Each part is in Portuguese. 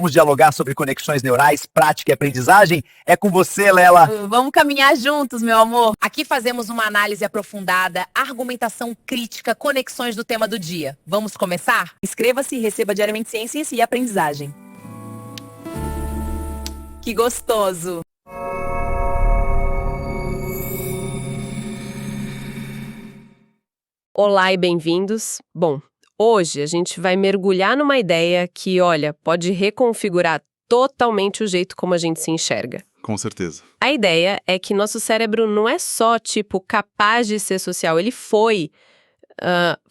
Vamos dialogar sobre conexões neurais, prática e aprendizagem? É com você, Lela. Vamos caminhar juntos, meu amor. Aqui fazemos uma análise aprofundada, argumentação crítica, conexões do tema do dia. Vamos começar? Inscreva-se e receba diariamente ciências e aprendizagem. Que gostoso! Olá e bem-vindos. Bom, hoje a gente vai mergulhar numa ideia que, olha, pode reconfigurar totalmente o jeito como a gente se enxerga. Com certeza. A ideia é que nosso cérebro não é só, capaz de ser social, ele foi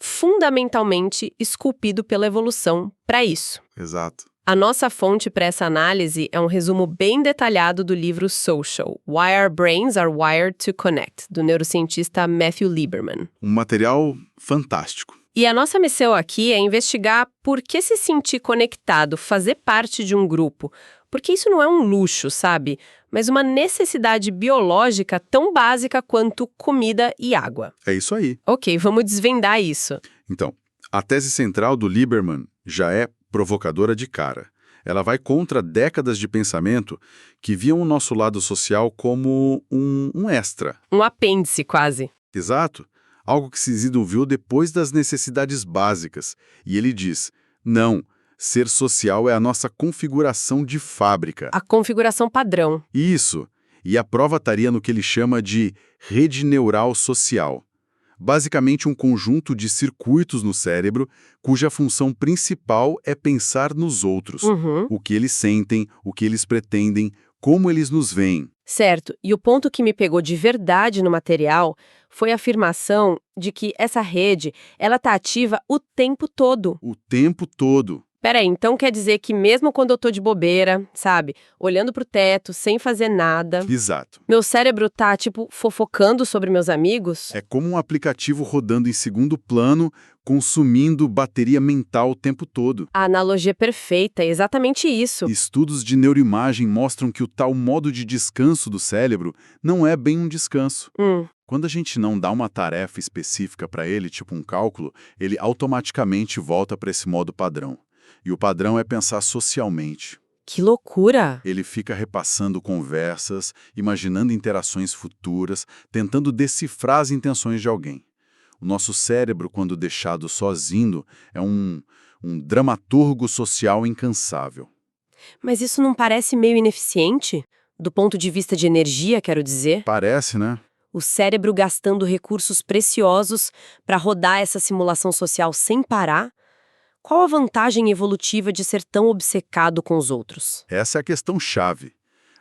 fundamentalmente esculpido pela evolução para isso. Exato. A nossa fonte para essa análise é um resumo bem detalhado do livro Social, Why Our Brains Are Wired to Connect, do neurocientista Matthew Lieberman. Um material fantástico. E a nossa missão aqui é investigar por que se sentir conectado, fazer parte de um grupo. Porque isso não é um luxo, sabe? Mas uma necessidade biológica tão básica quanto comida e água. É isso aí. Ok, vamos desvendar isso. Então, a tese central do Lieberman já é provocadora de cara. Ela vai contra décadas de pensamento que viam o nosso lado social como um extra. Um apêndice, quase. Exato. Algo que se desenvolveu depois das necessidades básicas. E ele diz, não, ser social é a nossa configuração de fábrica. A configuração padrão. Isso. E a prova estaria no que ele chama de rede neural social. Basicamente um conjunto de circuitos no cérebro cuja função principal é pensar nos outros, o que eles sentem, o que eles pretendem, como eles nos veem. Certo, e o ponto que me pegou de verdade no material foi a afirmação de que essa rede, ela tá ativa o tempo todo. O tempo todo. Peraí, então quer dizer que mesmo quando eu tô de bobeira, sabe, olhando pro teto, sem fazer nada... Exato. Meu cérebro tá, fofocando sobre meus amigos? É como um aplicativo rodando em segundo plano, consumindo bateria mental o tempo todo. A analogia é perfeita, é exatamente isso. Estudos de neuroimagem mostram que o tal modo de descanso do cérebro não é bem um descanso. Quando a gente não dá uma tarefa específica para ele, tipo um cálculo, ele automaticamente volta para esse modo padrão. E o padrão é pensar socialmente. Que loucura! Ele fica repassando conversas, imaginando interações futuras, tentando decifrar as intenções de alguém. O nosso cérebro, quando deixado sozinho, é um dramaturgo social incansável. Mas isso não parece meio ineficiente? Do ponto de vista de energia, quero dizer? Parece, né? O cérebro gastando recursos preciosos para rodar essa simulação social sem parar? Qual a vantagem evolutiva de ser tão obcecado com os outros? Essa é a questão-chave.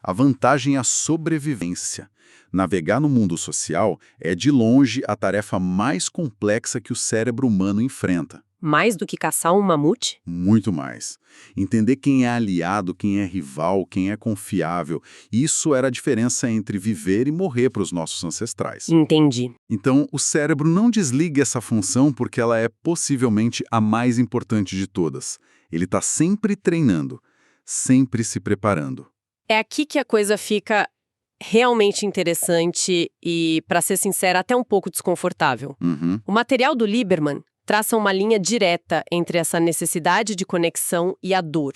A vantagem é a sobrevivência. Navegar no mundo social é, de longe, a tarefa mais complexa que o cérebro humano enfrenta. Mais do que caçar um mamute? Muito mais. Entender quem é aliado, quem é rival, quem é confiável. Isso era a diferença entre viver e morrer para os nossos ancestrais. Entendi. Então, o cérebro não desliga essa função porque ela é possivelmente a mais importante de todas. Ele está sempre treinando, sempre se preparando. É aqui que a coisa fica realmente interessante e, para ser sincera, até um pouco desconfortável. O material do Lieberman traça uma linha direta entre essa necessidade de conexão e a dor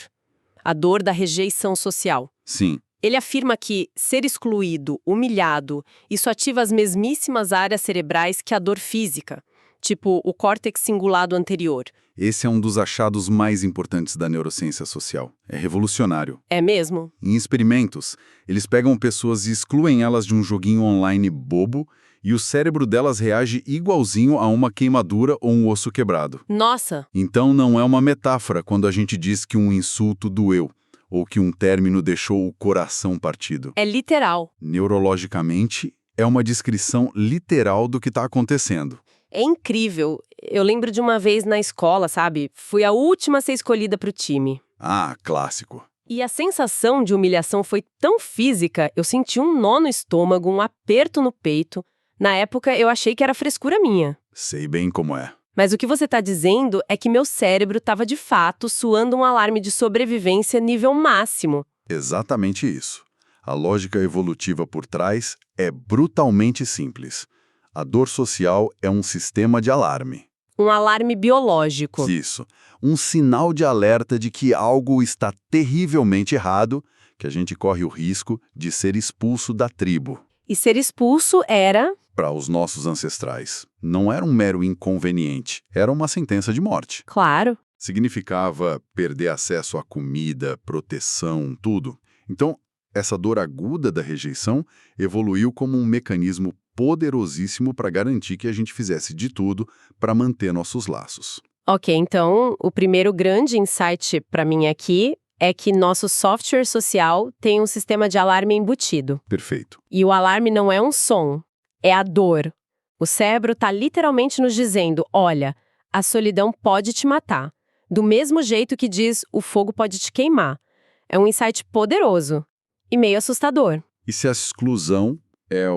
da rejeição social. Sim. Ele afirma que ser excluído, humilhado, isso ativa as mesmíssimas áreas cerebrais que a dor física, tipo o córtex cingulado anterior. Esse é um dos achados mais importantes da neurociência social. É revolucionário. É mesmo? Em experimentos, eles pegam pessoas e excluem elas de um joguinho online bobo e o cérebro delas reage igualzinho a uma queimadura ou um osso quebrado. Nossa! Então não é uma metáfora quando a gente diz que um insulto doeu ou que um término deixou o coração partido. É literal. Neurologicamente, é uma descrição literal do que está acontecendo. É incrível. Eu lembro de uma vez na escola, sabe? Fui a última a ser escolhida para o time. Ah, clássico. E a sensação de humilhação foi tão física, eu senti um nó no estômago, um aperto no peito. Na época, eu achei que era frescura minha. Sei bem como é. Mas o que você está dizendo é que meu cérebro estava de fato soando um alarme de sobrevivência nível máximo. Exatamente isso. A lógica evolutiva por trás é brutalmente simples. A dor social é um sistema de alarme. Um alarme biológico. Isso. Um sinal de alerta de que algo está terrivelmente errado, que a gente corre o risco de ser expulso da tribo. E ser expulso era... Para os nossos ancestrais, não era um mero inconveniente, era uma sentença de morte. Claro. Significava perder acesso à comida, proteção, tudo. Então, essa dor aguda da rejeição evoluiu como um mecanismo poderosíssimo para garantir que a gente fizesse de tudo para manter nossos laços. Ok, então, o primeiro grande insight para mim aqui é que nosso software social tem um sistema de alarme embutido. Perfeito. E o alarme não é um som, é a dor. O cérebro está literalmente nos dizendo, olha, a solidão pode te matar. Do mesmo jeito que diz, o fogo pode te queimar. É um insight poderoso e meio assustador. E se a exclusão é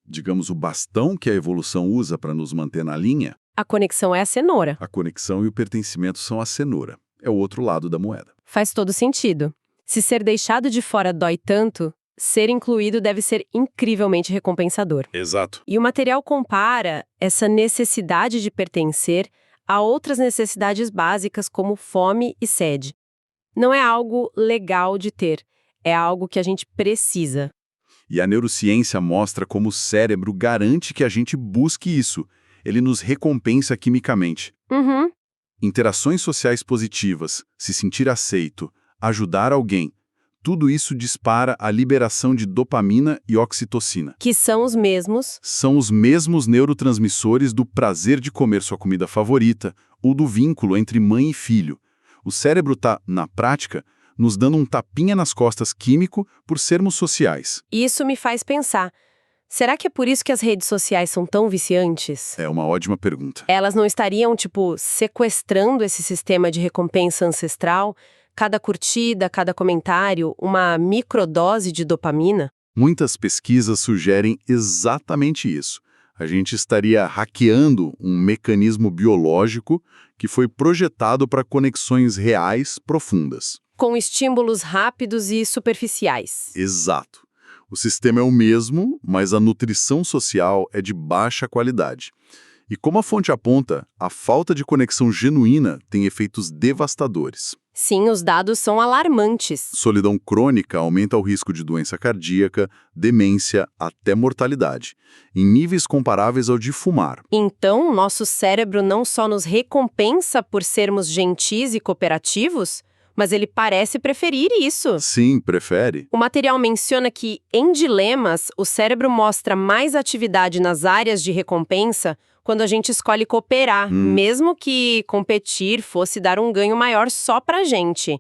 digamos, o bastão que a evolução usa para nos manter na linha, A conexão é a cenoura. a conexão e o pertencimento são a cenoura. É o outro lado da moeda. Faz todo sentido. Se ser deixado de fora dói tanto, ser incluído deve ser incrivelmente recompensador. Exato. E o material compara essa necessidade de pertencer a outras necessidades básicas como fome e sede. Não é algo legal de ter, é algo que a gente precisa. E a neurociência mostra como o cérebro garante que a gente busque isso. Ele nos recompensa quimicamente. Uhum. Interações sociais positivas, se sentir aceito, ajudar alguém, tudo isso dispara a liberação de dopamina e oxitocina. Que são os mesmos. São os mesmos neurotransmissores do prazer de comer sua comida favorita ou do vínculo entre mãe e filho. O cérebro está, na prática, nos dando um tapinha nas costas químico por sermos sociais. Isso me faz pensar, será que é por isso que as redes sociais são tão viciantes? É uma ótima pergunta. Elas não estariam, sequestrando esse sistema de recompensa ancestral? Cada curtida, cada comentário, uma microdose de dopamina? Muitas pesquisas sugerem exatamente isso. A gente estaria hackeando um mecanismo biológico que foi projetado para conexões reais profundas. Com estímulos rápidos e superficiais. Exato. O sistema é o mesmo, mas a nutrição social é de baixa qualidade. E como a fonte aponta, a falta de conexão genuína tem efeitos devastadores. Sim, os dados são alarmantes. Solidão crônica aumenta o risco de doença cardíaca, demência, até mortalidade, em níveis comparáveis ao de fumar. Então, nosso cérebro não só nos recompensa por sermos gentis e cooperativos, mas ele parece preferir isso. Sim, prefere. O material menciona que, em dilemas, o cérebro mostra mais atividade nas áreas de recompensa quando a gente escolhe cooperar, mesmo que competir fosse dar um ganho maior só pra gente.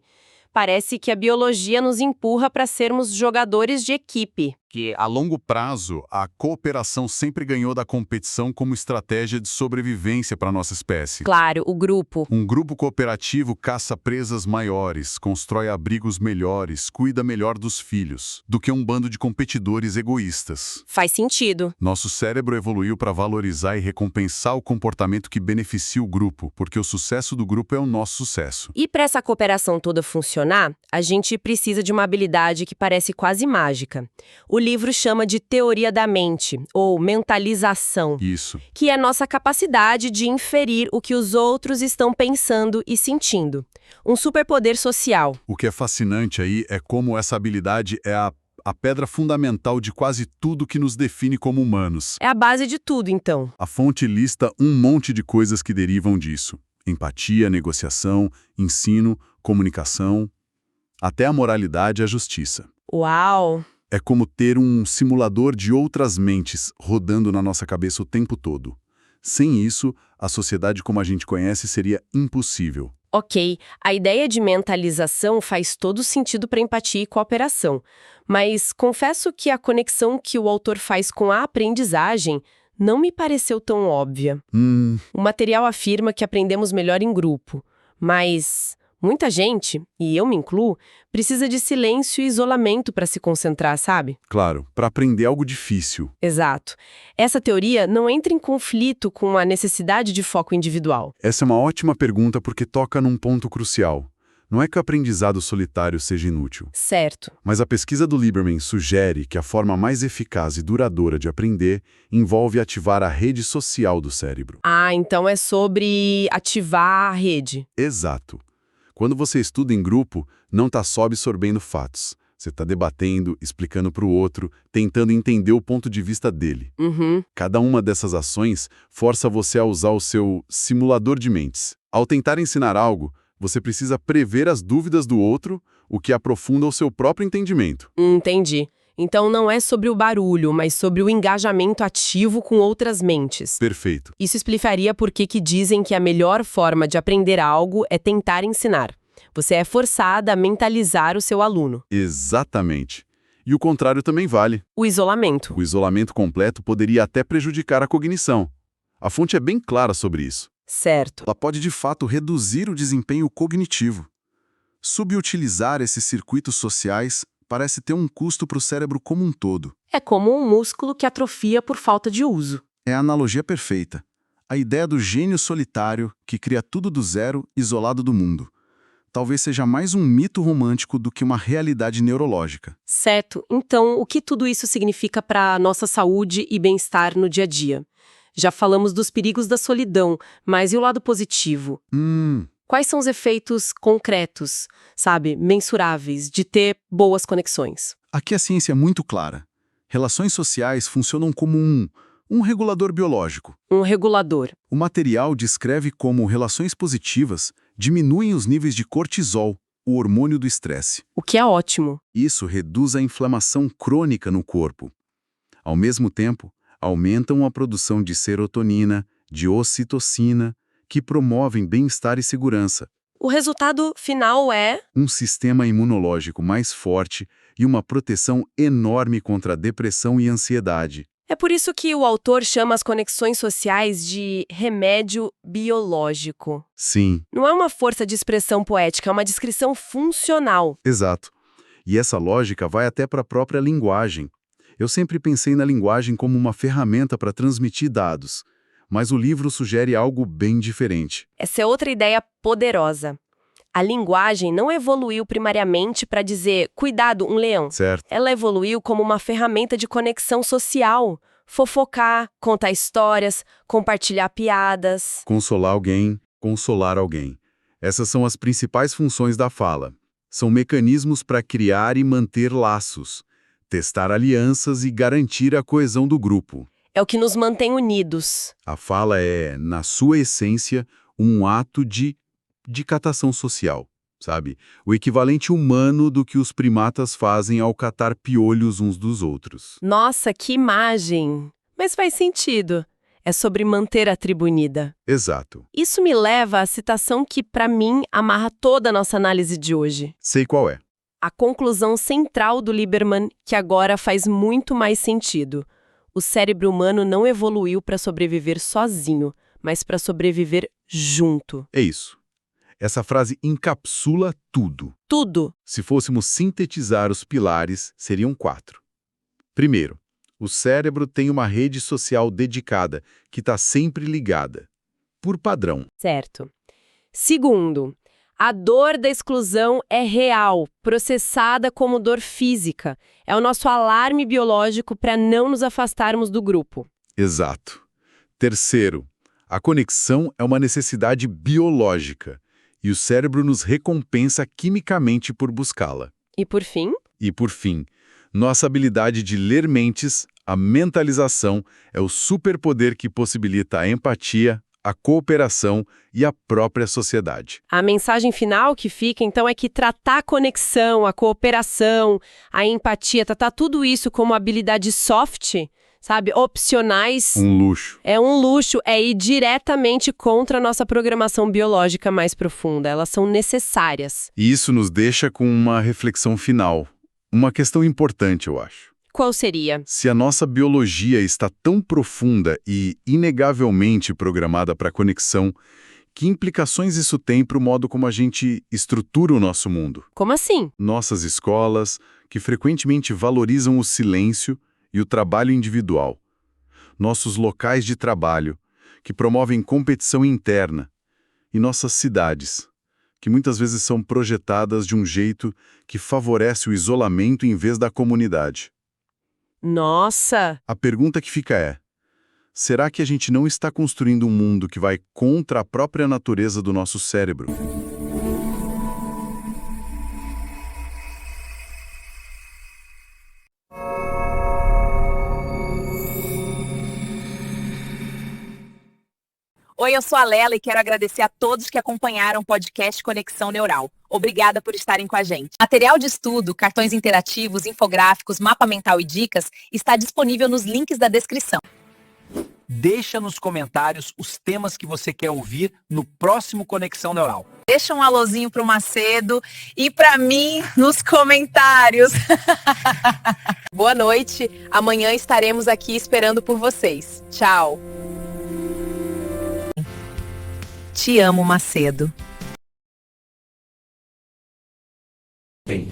Parece que a biologia nos empurra para sermos jogadores de equipe. Que, a longo prazo, a cooperação sempre ganhou da competição como estratégia de sobrevivência para a nossa espécie. Claro, o grupo. Um grupo cooperativo caça presas maiores, constrói abrigos melhores, cuida melhor dos filhos, do que um bando de competidores egoístas. Faz sentido. Nosso cérebro evoluiu para valorizar e recompensar o comportamento que beneficia o grupo, porque o sucesso do grupo é o nosso sucesso. E para essa cooperação toda funcionar, a gente precisa de uma habilidade que parece quase mágica. O livro chama de teoria da mente, ou mentalização. Isso. Que é a nossa capacidade de inferir o que os outros estão pensando e sentindo. Um superpoder social. O que é fascinante aí é como essa habilidade é a pedra fundamental de quase tudo que nos define como humanos. É a base de tudo, então. A fonte lista um monte de coisas que derivam disso. Empatia, negociação, ensino, comunicação, até a moralidade e a justiça. Uau! É como ter um simulador de outras mentes rodando na nossa cabeça o tempo todo. Sem isso, a sociedade como a gente conhece seria impossível. Ok, a ideia de mentalização faz todo sentido para empatia e cooperação, mas confesso que a conexão que o autor faz com a aprendizagem não me pareceu tão óbvia. O material afirma que aprendemos melhor em grupo, mas muita gente, e eu me incluo, precisa de silêncio e isolamento para se concentrar, sabe? Claro, para aprender algo difícil. Exato. Essa teoria não entra em conflito com a necessidade de foco individual. Essa é uma ótima pergunta porque toca num ponto crucial. Não é que o aprendizado solitário seja inútil, Certo. mas a pesquisa do Lieberman sugere que a forma mais eficaz e duradoura de aprender envolve ativar a rede social do cérebro. Ah, então é sobre ativar a rede. Exato. Quando você estuda em grupo, não está só absorvendo fatos. Você está debatendo, explicando para o outro, tentando entender o ponto de vista dele. Uhum. Cada uma dessas ações força você a usar o seu simulador de mentes. Ao tentar ensinar algo, você precisa prever as dúvidas do outro, o que aprofunda o seu próprio entendimento. Entendi. Então não é sobre o barulho, mas sobre o engajamento ativo com outras mentes. Perfeito. Isso explicaria por que dizem que a melhor forma de aprender algo é tentar ensinar. Você é forçada a mentalizar o seu aluno. Exatamente. E o contrário também vale. O isolamento. O isolamento completo poderia até prejudicar a cognição. A fonte é bem clara sobre isso. Certo. Ela pode de fato reduzir o desempenho cognitivo. Subutilizar esses circuitos sociais parece ter um custo para o cérebro como um todo. É como um músculo que atrofia por falta de uso. É a analogia perfeita. A ideia do gênio solitário que cria tudo do zero, isolado do mundo. Talvez seja mais um mito romântico do que uma realidade neurológica. Certo. Então, o que tudo isso significa para a nossa saúde e bem-estar no dia a dia? Já falamos dos perigos da solidão, mas e o lado positivo? Quais são os efeitos concretos, mensuráveis, de ter boas conexões? Aqui a ciência é muito clara. Relações sociais funcionam como um regulador biológico. Um regulador. O material descreve como relações positivas diminuem os níveis de cortisol, o hormônio do estresse. O que é ótimo. Isso reduz a inflamação crônica no corpo. Ao mesmo tempo, aumentam a produção de serotonina, de ocitocina, que promovem bem-estar e segurança. O resultado final é... Um sistema imunológico mais forte e uma proteção enorme contra a depressão e ansiedade. É por isso que o autor chama as conexões sociais de remédio biológico. Sim, Não é uma força de expressão poética, é uma descrição funcional. exato. E essa lógica vai até para a própria linguagem. Eu sempre pensei na linguagem como uma ferramenta para transmitir dados, mas o livro sugere algo bem diferente. Essa é outra ideia poderosa. A linguagem não evoluiu primariamente para dizer, cuidado, um leão. Certo. Ela evoluiu como uma ferramenta de conexão social. Fofocar, contar histórias, compartilhar piadas. Consolar alguém, consolar alguém. Essas são as principais funções da fala. São mecanismos para criar e manter laços, testar alianças e garantir a coesão do grupo. É o que nos mantém unidos. A fala é, na sua essência, um ato de catação social, sabe? O equivalente humano do que os primatas fazem ao catar piolhos uns dos outros. Nossa, que imagem! Mas faz sentido. É sobre manter a tribo unida. Exato. Isso me leva à citação que, para mim, amarra toda a nossa análise de hoje. Sei qual é. A conclusão central do Lieberman, que agora faz muito mais sentido. O cérebro humano não evoluiu para sobreviver sozinho, mas para sobreviver junto. É isso. Essa frase encapsula tudo. Tudo. Se fôssemos sintetizar os pilares, seriam 4. Primeiro, o cérebro tem uma rede social dedicada, que está sempre ligada, por padrão. Certo. Segundo, a dor da exclusão é real, processada como dor física. É o nosso alarme biológico para não nos afastarmos do grupo. Exato. Terceiro, a conexão é uma necessidade biológica, e o cérebro nos recompensa quimicamente por buscá-la. E por fim? E por fim, nossa habilidade de ler mentes, a mentalização, é o superpoder que possibilita a empatia, a cooperação e a própria sociedade. A mensagem final que fica, então, é que tratar a conexão, a cooperação, a empatia, tratar tudo isso como habilidade soft, opcionais, Um luxo. é um luxo, é ir diretamente contra a nossa programação biológica mais profunda. Elas são necessárias. E isso nos deixa com uma reflexão final. Uma questão importante, eu acho. Qual seria? Se a nossa biologia está tão profunda e inegavelmente programada para a conexão, que implicações isso tem para o modo como a gente estrutura o nosso mundo? Como assim? Nossas escolas, que frequentemente valorizam o silêncio e o trabalho individual. Nossos locais de trabalho, que promovem competição interna. E nossas cidades, que muitas vezes são projetadas de um jeito que favorece o isolamento em vez da comunidade. Nossa! A pergunta que fica é: será que a gente não está construindo um mundo que vai contra a própria natureza do nosso cérebro? Oi, eu sou a Lela e quero agradecer a todos que acompanharam o podcast Conexão Neural. Obrigada por estarem com a gente. Material de estudo, cartões interativos, infográficos, mapa mental e dicas está disponível nos links da descrição. Deixa nos comentários os temas que você quer ouvir no próximo Conexão Neural. Deixa um alôzinho pro Macedo e para mim nos comentários. Boa noite. Amanhã estaremos aqui esperando por vocês. Tchau. Te amo, Macedo. Bem,